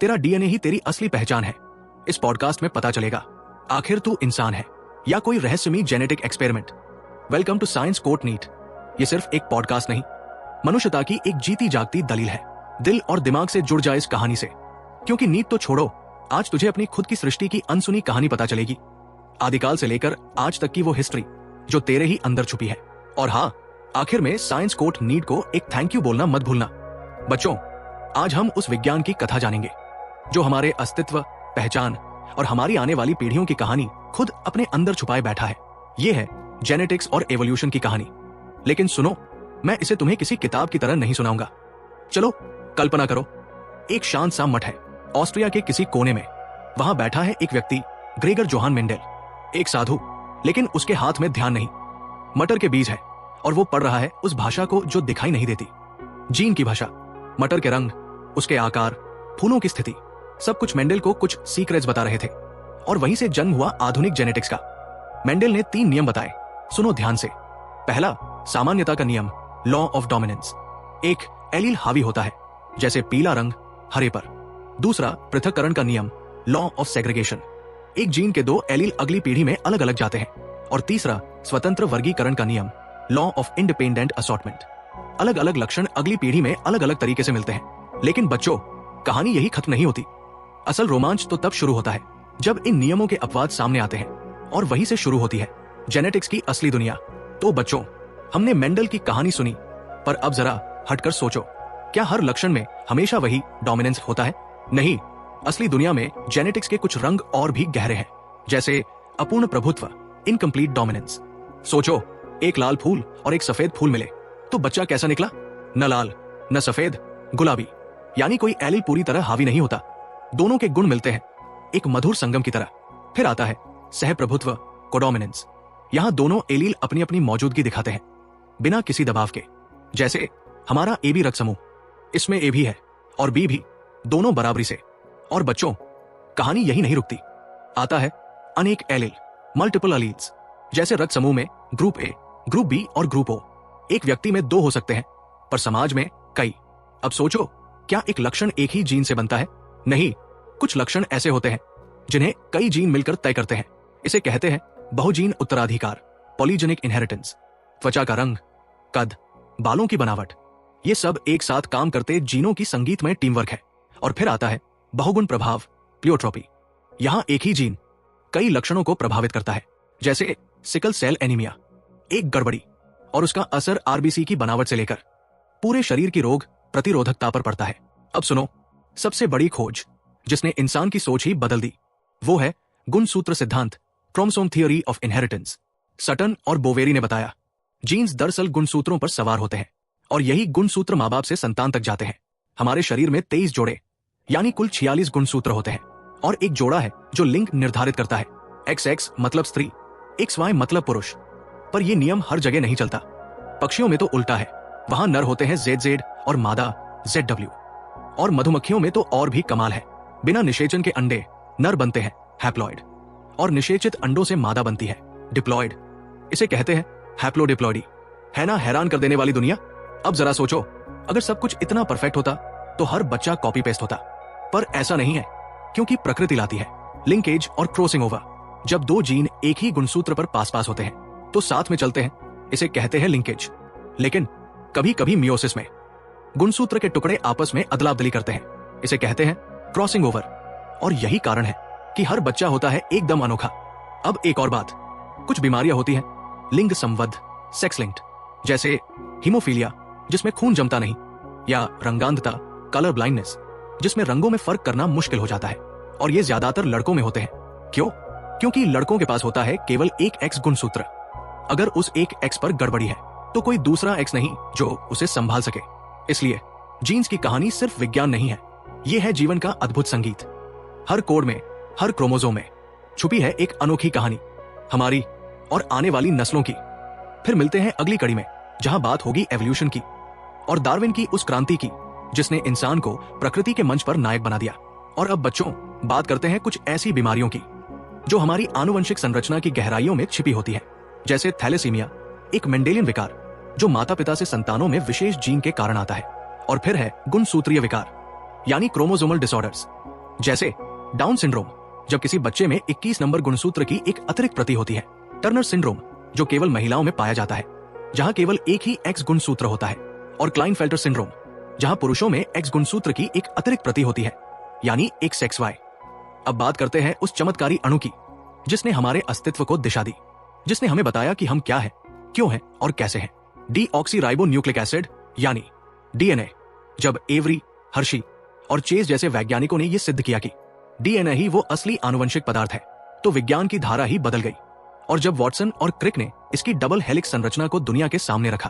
तेरा डीएनए ही तेरी असली पहचान है। इस पॉडकास्ट में पता चलेगा आखिर तू इंसान है या कोई रहस्यमयी genetic experiment. Welcome to science quote NEET. ये सिर्फ एक पॉडकास्ट नहीं, मनुष्यता की एक जीती जागती दलील है। दिल और दिमाग से जुड़ जाए इस कहानी से, क्योंकि नीट तो छोड़ो, आज तुझे अपनी खुद की सृष्टि की अनसुनी कहानी पता चलेगी। आदिकाल से लेकर आज तक की वो हिस्ट्री जो तेरे ही अंदर छुपी है। और हाँ, आखिर में साइंस कोट नीट को एक थैंक यू बोलना मत भूलना। बच्चों, आज हम उस विज्ञान की कथा जानेंगे जो हमारे अस्तित्व, पहचान और हमारी आने वाली पीढ़ियों की कहानी खुद अपने अंदर छुपाए बैठा है। ये है जेनेटिक्स और एवोल्यूशन की कहानी। लेकिन सुनो, मैं इसे तुम्हें किसी किताब की तरह नहीं सुनाऊंगा। चलो कल्पना करो, एक शांत सा मठ है ऑस्ट्रिया के किसी कोने में। वहां बैठा है एक व्यक्ति, ग्रेगर जोहान मेंडेल, एक साधु, लेकिन उसके हाथ में ध्यान नहीं। मटर के बीज है और वो पढ़ रहा है उस भाषा को जो दिखाई नहीं देती, जीन की भाषा। मटर के रंग, उसके आकार, फूलों की स्थिति, सब कुछ मेंडेल को कुछ सीक्रेट्स बता रहे थे। और वहीं से जन्म हुआ आधुनिक जेनेटिक्स का। मेंडेल ने 3 नियम बताए, सुनो ध्यान से। पहला, सामान्यता का नियम, लॉ ऑफ डोमिनेंस। एक एलील हावी होता है, जैसे पीला रंग हरे पर। दूसरा, पृथक्करण का नियम, लॉ ऑफ सेग्रीगेशन। एक जीन के 2 एलील अगली पीढ़ी में अलग अलग जाते हैं। और तीसरा, स्वतंत्र वर्गीकरण का नियम, लॉ ऑफ इंडिपेंडेंट असॉर्टमेंट। अलग अलग लक्षण अगली पीढ़ी में अलग अलग तरीके से मिलते हैं। लेकिन बच्चों, कहानी यही खत्म नहीं होती। असल रोमांच तो तब शुरू होता है जब इन नियमों के अपवाद सामने आते हैं, और वहीं से शुरू होती है जेनेटिक्स की असली दुनिया। तो बच्चों, हमने मेंडल की कहानी सुनी, पर अब जरा हटकर सोचो, क्या हर लक्षण में हमेशा वही डोमिनेंस होता है? नहीं, असली दुनिया में जेनेटिक्स के कुछ रंग और भी गहरे हैं, जैसे अपूर्ण प्रभुत्व, इनकम्प्लीट डोमिनेंस। सोचो, एक लाल फूल और एक सफेद फूल मिले तो बच्चा कैसा निकला? न लाल, न सफेद, गुलाबी। यानी कोई एलील पूरी तरह हावी नहीं होता। दोनों के गुण मिलते हैं, एक मधुर संगम की तरह। फिर आता है सहप्रभुत्व, कोडोमिनेंस। यहां दोनों एलील अपनी अपनी मौजूदगी दिखाते हैं, बिना किसी दबाव के। जैसे हमारा AB रक्त समूह, इसमें A भी है और B भी, दोनों बराबरी से। और बच्चों, कहानी यही नहीं रुकती। आता है अनेक एलील, मल्टीपल अलील्स। जैसे रक्त समूह में ग्रुप A, ग्रुप B और ग्रुप O। एक व्यक्ति में 2 हो सकते हैं, पर समाज में कई। अब सोचो, क्या एक लक्षण एक ही जीन से बनता है? नहीं, कुछ लक्षण ऐसे होते हैं जिन्हें कई जीन मिलकर तय करते हैं। इसे कहते हैं बहुजीन उत्तराधिकार, पॉलीजेनिक इनहेरिटेंस। त्वचा का रंग, कद, बालों की बनावट, ये सब एक साथ काम करते जीनों की संगीतमय टीम वर्क है। और फिर आता है बहुगुण प्रभाव, प्लियोट्रोपी। यहां एक ही जीन कई लक्षणों को प्रभावित करता है, जैसे सिकल सेल एनीमिया, एक गड़बड़ी, और उसका असर RBC की बनावट से लेकर पूरे शरीर की रोग प्रतिरोधकता पर पड़ता है। अब सुनो, सबसे बड़ी खोज जिसने इंसान की सोच ही बदल दी, वो है गुणसूत्र सिद्धांत, chromosome theory of inheritance. Sutton और बोवेरी ने बताया, जीन्स दरअसल गुणसूत्रों पर सवार होते हैं, और यही गुणसूत्र माँ बाप से संतान तक जाते हैं। हमारे शरीर में 23 जोड़े, यानी कुल 46 गुणसूत्र होते हैं, और एक जोड़ा है जो लिंग निर्धारित करता है। XX मतलब स्त्री, XY मतलब पुरुष। पर यह नियम हर जगह नहीं चलता। पक्षियों में तो उल्टा है, वहां नर होते हैं ZZ और मादा ZW। और मधुमक्खियों में तो और भी कमाल है, बिना निषेचन के अंडे नर बनते हैं, हैप्लॉइड, और निषेचित अंडों से मादा बनती है, डिप्लॉइड। इसे कहते हैं हैप्लोडिप्लॉइडी। है ना हैरान कर देने वाली दुनिया? अब जरा सोचो, अगर सब कुछ इतना परफेक्ट होता तो हर बच्चा कॉपी पेस्ट होता। पर ऐसा नहीं है, क्योंकि प्रकृति लाती है लिंकेज और क्रॉसिंग ओवर। जब 2 जीन एक ही गुणसूत्र पर पास पास होते हैं तो साथ में चलते हैं, इसे कहते हैं लिंकेज। लेकिन कभी कभी मियोसिस में गुणसूत्र के टुकड़े आपस में अदला बदली करते हैं, इसे कहते हैं क्रॉसिंग ओवर। और यही कारण है कि हर बच्चा होता है एकदम अनोखा। अब एक और बात, कुछ बीमारियां होती हैं लिंग संबद्ध, सेक्स लिंक्ड, जैसे हीमोफीलिया जिसमें खून जमता नहीं, या रंगांधता, कलर ब्लाइंडनेस, जिसमें रंगों में फर्क करना मुश्किल हो जाता है। और ये ज्यादातर लड़कों में होते हैं। क्यों? क्योंकि लड़कों के पास होता है केवल एक X गुणसूत्र। अगर उस एक X पर गड़बड़ी है तो कोई दूसरा X नहीं जो उसे संभाल सके। इसलिए जीन्स की कहानी सिर्फ विज्ञान नहीं है, यह है जीवन का अद्भुत संगीत। हर कोड में, हर क्रोमोसोम में छुपी है एक अनोखी कहानी, हमारी और आने वाली नस्लों की। फिर मिलते हैं अगली कड़ी में, जहां बात होगी एवोल्यूशन की और डार्विन की उस क्रांति की जिसने इंसान को प्रकृति के मंच पर नायक बना दिया। और अब बच्चों, बात करते हैं कुछ ऐसी बीमारियों की जो हमारी आनुवंशिक संरचना की गहराइयों में छिपी होती है, जैसे थैलेसीमिया, एक मेंडेलियन विकार जो माता पिता से संतानों में विशेष जीन के कारण आता है। और फिर है गुणसूत्रीय विकार, यानी क्रोमोसोमल डिसऑर्डर्स, जैसे डाउन सिंड्रोम, जब किसी बच्चे में 21 नंबर गुणसूत्र की एक अतिरिक्त प्रति होती है। टर्नर सिंड्रोम, जो केवल महिलाओं में पाया जाता है, जहां केवल एक ही एक्स गुणसूत्र होता है। और क्लाइनफेल्टर सिंड्रोम, जहां पुरुषों में एक्स गुणसूत्र की एक अतिरिक्त प्रति होती है, यानी एक सेक्स वाई। अब बात करते हैं उस चमत्कारी अणु की जिसने हमारे अस्तित्व को दिशा दी, जिसने हमें बताया कि हम क्या है, क्यों हैं और कैसे हैं। डीऑक्सीराइबोन्यूक्लिक एसिड यानी डीएनए। जब एवरी, हर्शी और चेज जैसे वैज्ञानिकों ने यह सिद्ध किया कि डीएनए ही वो असली आनुवंशिक पदार्थ है, तो विज्ञान की धारा ही बदल गई। और जब वॉटसन और क्रिक ने इसकी डबल हेलिक्स संरचना को दुनिया के सामने रखा,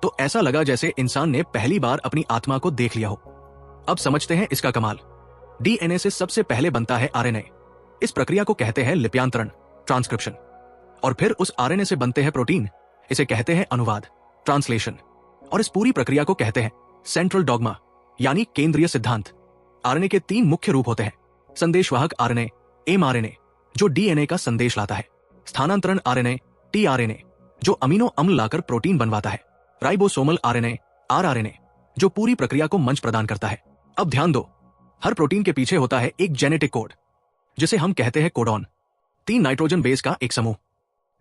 तो ऐसा लगा जैसे इंसान ने पहली बार अपनी आत्मा को देख लिया हो। अब समझते हैं इसका कमाल। डीएनए से सबसे पहले बनता है आरएनए। इस प्रक्रिया को कहते हैं लिप्यांतरण, ट्रांसक्रिप्शन। और फिर उस आरएनए से बनते हैं प्रोटीन। इसे कहते हैं अनुवाद, ट्रांसलेशन। और इस पूरी प्रक्रिया को कहते हैं सेंट्रल डॉगमा, यानी केंद्रीय सिद्धांत। आरएनए के 3 मुख्य रूप होते हैं। संदेशवाहक आरएनए, एमआरएनए, जो डीएनए का संदेश लाता है। स्थानांतरण आरएनए, टीआरएनए, जो अमीनो अम्ल लाकर प्रोटीन बनवाता है। राइबोसोमल आरएनए, आरआरएनए, जो पूरी प्रक्रिया को मंच प्रदान करता है। अब ध्यान दो, हर प्रोटीन के पीछे होता है एक जेनेटिक कोड, जिसे हम कहते हैं कोडॉन। 3 नाइट्रोजन बेस का एक समूह,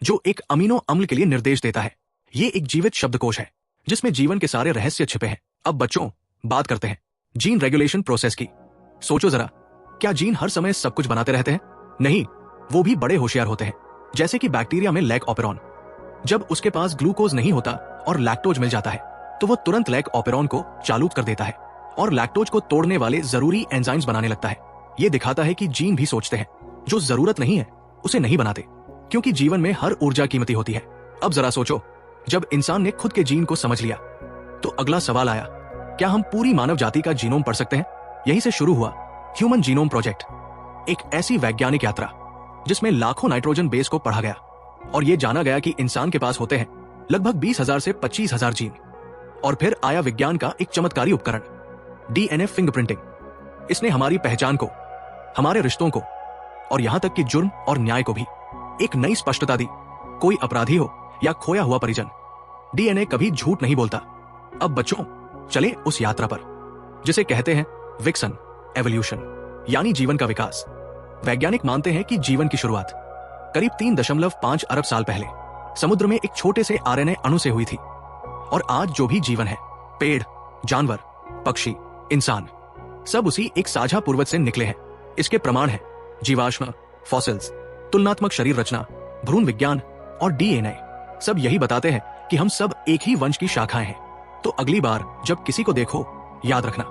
जो एक अमीनो अम्ल के लिए निर्देश देता है। ये एक जीवित शब्दकोश है जिसमें जीवन के सारे रहस्य छिपे हैं। अब बच्चों, बात करते हैं जीन रेगुलेशन प्रोसेस की। सोचो जरा, क्या जीन हर समय सब कुछ बनाते रहते हैं? नहीं, वो भी बड़े होशियार होते हैं। जैसे कि बैक्टीरिया में लैक ऑपेरॉन, जब उसके पास ग्लूकोज नहीं होता और लैक्टोज मिल जाता है, तो वो तुरंत लैक ऑपेरॉन को चालू कर देता है और लैक्टोज को तोड़ने वाले जरूरी एंजाइम्स बनाने लगता है। ये दिखाता है कि जीन भी सोचते हैं, जो जरूरत नहीं है उसे नहीं बनाते, क्योंकि जीवन में हर ऊर्जा कीमती होती है। अब जरा सोचो, जब इंसान ने खुद के जीन को समझ लिया, तो अगला सवाल आया, क्या हम पूरी मानव जाति का जीनोम पढ़ सकते हैं? यहीं से शुरू हुआ ह्यूमन जीनोम प्रोजेक्ट, एक ऐसी वैज्ञानिक यात्रा जिसमें लाखों नाइट्रोजन बेस को पढ़ा गया और यह जाना गया कि इंसान के पास होते हैं लगभग 20,000 से 25,000 जीन। और फिर आया विज्ञान का एक चमत्कारी उपकरण, डीएनए फिंगरप्रिंटिंग। इसने हमारी पहचान को, हमारे रिश्तों को और यहां तक कि जुर्म और न्याय को भी एक नई स्पष्टता दी। कोई अपराधी हो या खोया हुआ परिजन, डीएनए कभी झूठ नहीं बोलता। अब बच्चों, चले उस यात्रा पर जिसे कहते हैं विकसन, एवोल्यूशन, यानी जीवन का विकास। वैज्ञानिक मानते हैं कि जीवन की शुरुआत करीब 3.5 अरब साल पहले समुद्र में एक छोटे से आरएनए अणु से हुई थी। और आज जो भी जीवन है, पेड़, जानवर, पक्षी, इंसान, सब उसी एक साझा पूर्वज से निकले हैं। इसके प्रमाण हैं जीवाश्म, फॉसिल्स, तुलनात्मक शरीर रचना, भ्रूण विज्ञान और डीएनए। सब यही बताते हैं कि हम सब एक ही वंश की शाखाएं हैं। तो अगली बार जब किसी को देखो, याद रखना,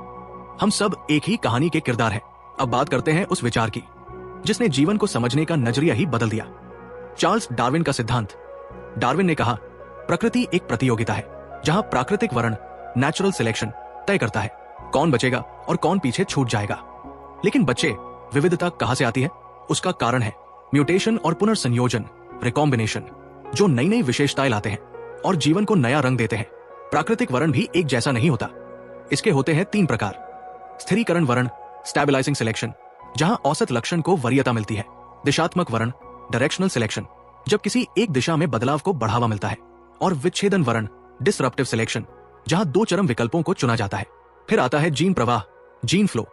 हम सब एक ही कहानी के किरदार हैं। अब बात करते हैं उस विचार की जिसने जीवन को समझने का नजरिया ही बदल दिया, चार्ल्स डार्विन का सिद्धांत। डार्विन ने कहा, प्रकृति एक प्रतियोगिता है जहां प्राकृतिक वर्ण, नेचुरल सिलेक्शन, तय करता है कौन बचेगा और कौन पीछे छूट जाएगा। लेकिन बच्चे, विविधता कहां से आती है? उसका कारण है म्यूटेशन और पुनर्संयोजन, रिकॉम्बिनेशन, जो नई नई विशेषताएं लाते हैं और जीवन को नया रंग देते हैं। प्राकृतिक वर्ण भी एक जैसा नहीं होता। इसके होते हैं 3 प्रकार। स्थिरीकरण वर्ण, स्टेबलाइजिंग सिलेक्शन, जहां औसत लक्षण को वरीयता मिलती है। दिशात्मक वर्ण, डायरेक्शनल सिलेक्शन, जब किसी एक दिशा में बदलाव को बढ़ावा मिलता है। और विच्छेदन वर्ण, डिसरप्टिव सिलेक्शन, जहां 2 चरम विकल्पों को चुना जाता है। फिर आता है जीन प्रवाह, जीन फ्लो,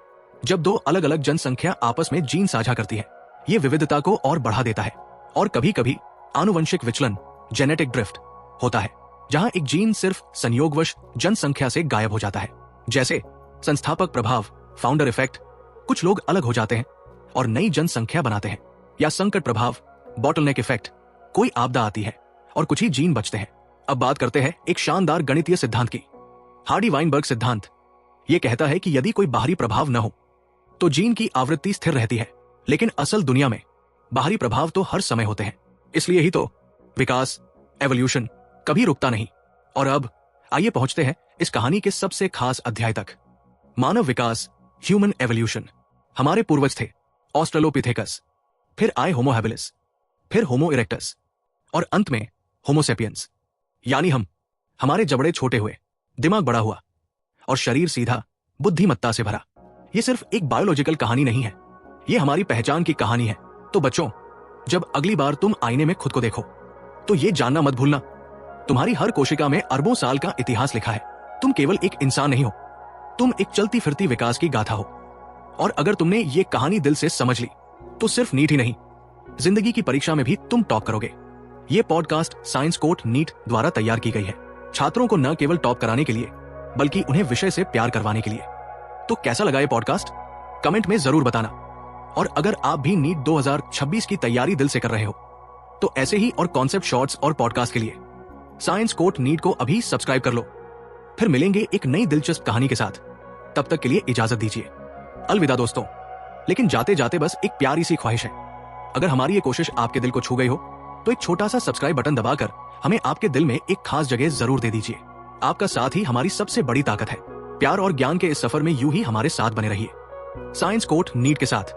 जब 2 अलग अलग जनसंख्या आपस में जीन साझा करती है। ये विविधता को और बढ़ा देता है। और कभी कभी आनुवंशिक विचलन, जेनेटिक ड्रिफ्ट, होता है जहां एक जीन सिर्फ संयोगवश जनसंख्या से गायब हो जाता है। जैसे संस्थापक प्रभाव, फाउंडर इफेक्ट, कुछ लोग अलग हो जाते हैं और नई जनसंख्या बनाते हैं। या संकट प्रभाव, बॉटलनेक इफेक्ट, कोई आपदा आती है और कुछ ही जीन बचते हैं। अब बात करते हैं एक शानदार गणितीय सिद्धांत की, हार्डी-वाइनबर्ग सिद्धांत। यह कहता है कि यदि कोई बाहरी प्रभाव न हो तो जीन की आवृत्ति स्थिर रहती है, लेकिन असल दुनिया में बाहरी प्रभाव तो हर समय होते हैं। इसलिए ही तो विकास, एवोल्यूशन कभी रुकता नहीं। और अब आइए पहुंचते हैं इस कहानी के सबसे खास अध्याय तक, मानव विकास, ह्यूमन एवोल्यूशन। हमारे पूर्वज थे ऑस्ट्रेलोपिथेकस, फिर आए होमो हैबिलिस, फिर होमो इरेक्टस और अंत में होमो सेपियंस, यानी हम। हमारे जबड़े छोटे हुए, दिमाग बड़ा हुआ और शरीर सीधा, बुद्धिमत्ता से भरा। यह सिर्फ एक बायोलॉजिकल कहानी नहीं है, यह हमारी पहचान की कहानी है। तो बच्चों, जब अगली बार तुम आईने में खुद को देखो, तो यह जानना मत भूलना, तुम्हारी हर कोशिका में अरबों साल का इतिहास लिखा है। तुम केवल एक इंसान नहीं हो, तुम एक चलती फिरती विकास की गाथा हो। और अगर तुमने ये कहानी दिल से समझ ली तो सिर्फ नीट ही नहीं, जिंदगी की परीक्षा में भी तुम टॉप करोगे। ये पॉडकास्ट साइंस कोट नीट द्वारा तैयार की गई है, छात्रों को न केवल टॉप कराने के लिए बल्कि उन्हें विषय से प्यार करवाने के लिए। तो कैसा लगा ये पॉडकास्ट? कमेंट में जरूर बताना। और अगर आप भी नीट 2026 की तैयारी दिल से कर रहे हो तो ऐसे ही और कॉन्सेप्ट शॉर्ट्स और पॉडकास्ट के लिए साइंस कोट नीट को अभी सब्सक्राइब कर लो। फिर मिलेंगे एक नई दिलचस्प कहानी के साथ। तब तक के लिए इजाजत दीजिए। अलविदा दोस्तों। लेकिन जाते जाते बस एक प्यारी सी ख्वाहिश है, अगर हमारी ये कोशिश आपके दिल को छू गई हो तो एक छोटा सा सब्सक्राइब बटन दबाकर हमें आपके दिल में एक खास जगह जरूर दे दीजिए। आपका साथ ही हमारी सबसे बड़ी ताकत है। प्यार और ज्ञान के इस सफर में यूं ही हमारे साथ बने रहिए। साइंस कोट नीट के साथ।